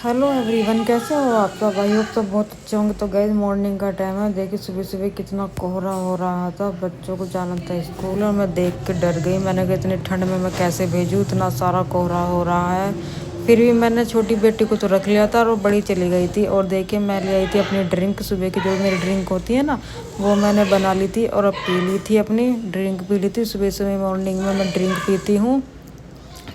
Hello everyone, कैसे हो आप सब? आई होप सब बहुत अच्छे होंगे। तो गाइस मॉर्निंग का टाइम है। देखिए सुबह सुबह कितना कोहरा हो रहा था। बच्चों को जाना था स्कूल और मैं देख के डर गई। मैंने कहा इतनी ठंड में मैं कैसे भेजूँ, इतना सारा कोहरा हो रहा है। फिर भी मैंने छोटी बेटी को तो रख लिया था और वो बड़ी चली गई थी। और देखिए मैं ले आई थी अपनी ड्रिंक, सुबह की जो मेरी ड्रिंक होती है ना, वो मैंने बना ली थी और अब पी ली थी। अपनी ड्रिंक पी ली थी। सुबह सुबह मॉर्निंग में मैं ड्रिंक पीती हूँ,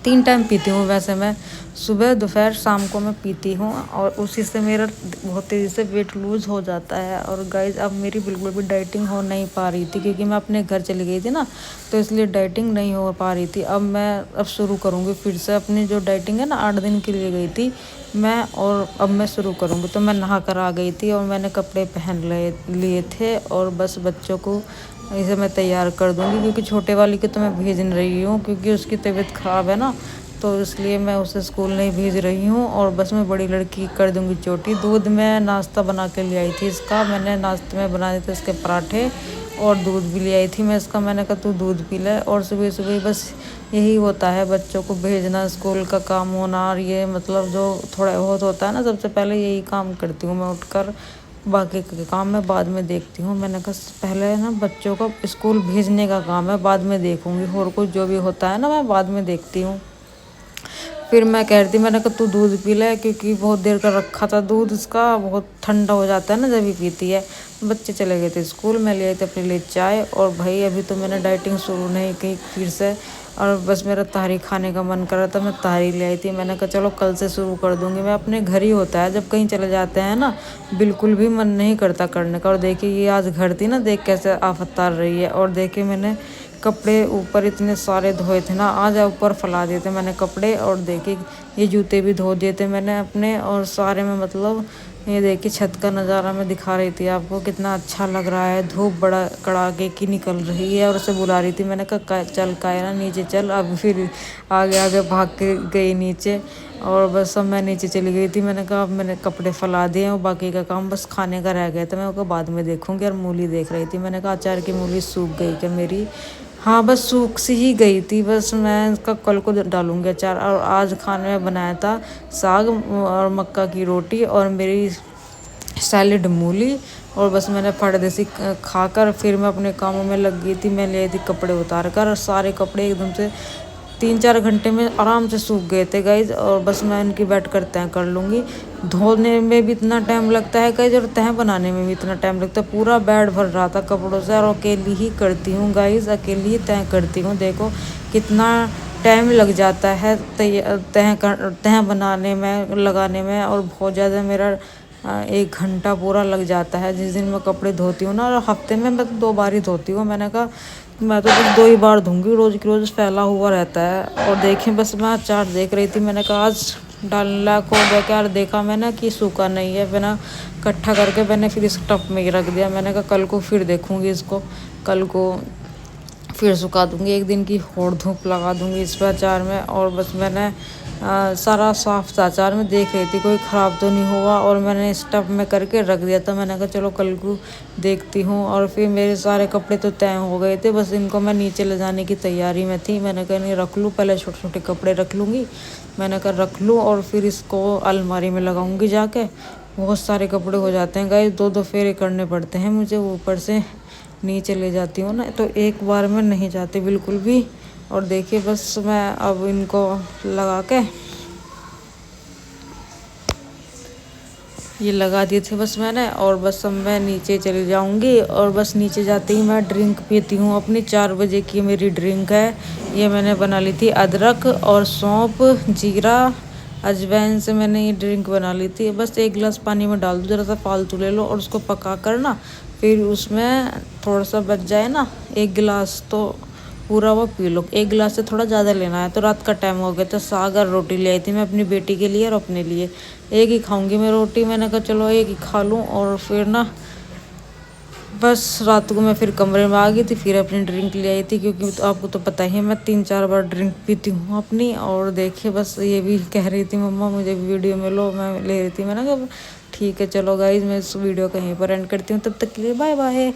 3 टाइम पीती हूँ वैसे मैं। सुबह, दोपहर, शाम को मैं पीती हूँ और उसी से मेरा बहुत तेज़ी से वेट लूज़ हो जाता है। और गाइज़ अब मेरी बिल्कुल भी डाइटिंग हो नहीं पा रही थी क्योंकि मैं अपने घर चली गई थी ना, तो इसलिए डाइटिंग नहीं हो पा रही थी। अब शुरू करूँगी फिर से अपनी जो डाइटिंग है ना, 8 दिन के लिए गई थी मैं और अब मैं शुरू करूँगी। तो मैं नहा कर आ गई थी और मैंने कपड़े पहन लिए थे और बस बच्चों को इसे मैं तैयार कर दूँगी क्योंकि छोटे वाली को तो मैं भेज नहीं रही हूँ क्योंकि उसकी तबीयत ख़राब है ना, तो इसलिए मैं उसे स्कूल नहीं भेज रही हूँ। और बस मैं बड़ी लड़की कर दूँगी छोटी। दूध में नाश्ता बना के ले आई थी इसका। मैंने नाश्ते में बनाए थे इसके पराठे और दूध भी ले आई थी मैं इसका। मैंने कहा तू दूध पी ले। और सुबह सुबह बस यही होता है, बच्चों को भेजना, स्कूल का काम होना। और ये मतलब जो थोड़ा बहुत होता है ना, सबसे पहले यही काम करती हूँ मैं उठकर। बाकी के काम मैं बाद में देखती हूँ। मैंने कहा पहले ना बच्चों को स्कूल भेजने का काम है, बाद में देखूँगी। और कुछ जो भी होता है ना, मैं बाद में देखती हूँ। फिर मैं कह रही थी, मैंने कहा तू दूध पी ले क्योंकि बहुत देर का रखा था दूध इसका, बहुत ठंडा हो जाता है ना जब भी पीती है। बच्चे चले गए थे स्कूल, मैं ले आई थी अपने लिए चाय। और भाई अभी तो मैंने डाइटिंग शुरू नहीं की फिर से, और बस मेरा तारी खाने का मन कर रहा था, मैं तारी ले आई थी। मैंने कहा चलो कल से शुरू कर दूँगी मैं। अपने घर ही होता है, जब कहीं चले जाते हैं ना बिल्कुल भी मन नहीं करता करने का। और देखिए ये आज घर थी ना, देख कैसे आफत तार रही है। और देखिए मैंने कपड़े ऊपर इतने सारे धोए थे ना, आज ऊपर फैला दिए थे मैंने कपड़े। और देखिए ये जूते भी धो दिए थे मैंने अपने। और सारे में मतलब ये देखिए छत का नज़ारा मैं दिखा रही थी आपको, कितना अच्छा लग रहा है। धूप बड़ा कड़ाके की निकल रही है और उसे बुला रही थी। मैंने कहा चल कायरा नीचे चल। अब फिर आगे आगे भाग के गई नीचे और बस अब मैं नीचे चली गई थी। मैंने कहा अब मैंने कपड़े फैला दिए और बाकी का काम बस खाने का रह गया था, मैं उसको बाद में देखूँगी। और मूली देख रही थी। मैंने कहा अचार की मूली सूख गई क्या मेरी? हाँ बस सूख सी ही गई थी, बस मैं इसका कल को डालूंगी अचार। और आज खाने में बनाया था साग और मक्का की रोटी और मेरी सैलेड मूली। और बस मैंने फटदेसी खाकर फिर मैं अपने कामों में लग गई थी। मैं ले आई थी कपड़े उतार कर और सारे कपड़े एकदम से 3-4 घंटे में आराम से सूख गए थे गाइज। और बस मैं इनकी बैठ कर तय कर लूँगी। धोने में भी इतना टाइम लगता है गाइज और तह बनाने में भी इतना टाइम लगता है। पूरा बेड भर रहा था कपड़ों से और अकेली ही करती हूँ गाइज, अकेली ही तय करती हूँ। देखो कितना टाइम लग जाता है तह बनाने में, लगाने में। और बहुत ज़्यादा मेरा 1 घंटा पूरा लग जाता है जिस दिन मैं कपड़े धोती हूँ ना। और हफ्ते में मैं तो 2 बार ही धोती हूँ। मैंने कहा मैं तो बस 2 ही बार धोंगी, रोज़ की रोज़ फैला हुआ रहता है। और देखें बस मैं अचार देख रही थी। मैंने कहा आज डालना को बेकार देखा मैंने कि सूखा नहीं है, बिना इकट्ठा करके मैंने फिर इस टब में ही रख दिया। मैंने कहा कल को फिर देखूँगी इसको, कल को फिर सुखा दूँगी, 1 दिन की और धूप लगा दूँगी इस पर अचार में। और बस मैंने सारा साफ था अचार में, देख रही थी कोई ख़राब तो नहीं हुआ और मैंने इस टब में करके रख दिया था। मैंने कहा चलो कल को देखती हूँ। और फिर मेरे सारे कपड़े तो तय हो गए थे, बस इनको मैं नीचे ले जाने की तैयारी में थी। मैंने कहा नहीं रख लूँ, पहले छोटे छोटे कपड़े रख लूँगी। मैंने कहा रख लूँ और फिर इसको अलमारी में लगाऊँगी जाके। बहुत सारे कपड़े हो जाते हैं गाइस, 2-2 फेरे करने पड़ते हैं मुझे। ऊपर से नीचे ले जाती हूँ ना, तो एक बार में नहीं जाती बिल्कुल भी। और देखिए बस मैं अब इनको लगा के ये लगा दिए थे बस मैंने। और बस अब मैं नीचे चली जाऊंगी। और बस नीचे जाते ही मैं ड्रिंक पीती हूँ अपनी। 4 बजे की मेरी ड्रिंक है ये। मैंने बना ली थी अदरक और सौंफ, जीरा, अजवाइन से मैंने ये ड्रिंक बना ली थी। बस 1 गिलास पानी में डाल दो, ज़रा सा फालतू ले लो और उसको पका कर ना, फिर उसमें थोड़ा सा बच जाए ना 1 गिलास, तो पूरा वो पी लो। 1 गिलास से थोड़ा ज़्यादा लेना है। तो रात का टाइम हो गया था, साग और रोटी ले आई थी मैं अपनी बेटी के लिए और अपने लिए। 1 ही खाऊंगी मैं रोटी। मैंने कहा चलो 1 ही खा लूँ। और फिर ना बस रात को मैं फिर कमरे में आ गई थी, फिर अपनी ड्रिंक ले आई थी क्योंकि तो आपको तो पता ही है मैं 3-4 बार ड्रिंक पीती हूँ अपनी। और देखिए बस ये भी कह रही थी मम्मा मुझे वीडियो में लो, मैं ले रही थी। मैंने कहा ठीक है चलो गाइज, मैं इस वीडियो को यहीं पर एंड करती हूँ। तब तक के लिए बाय बाय।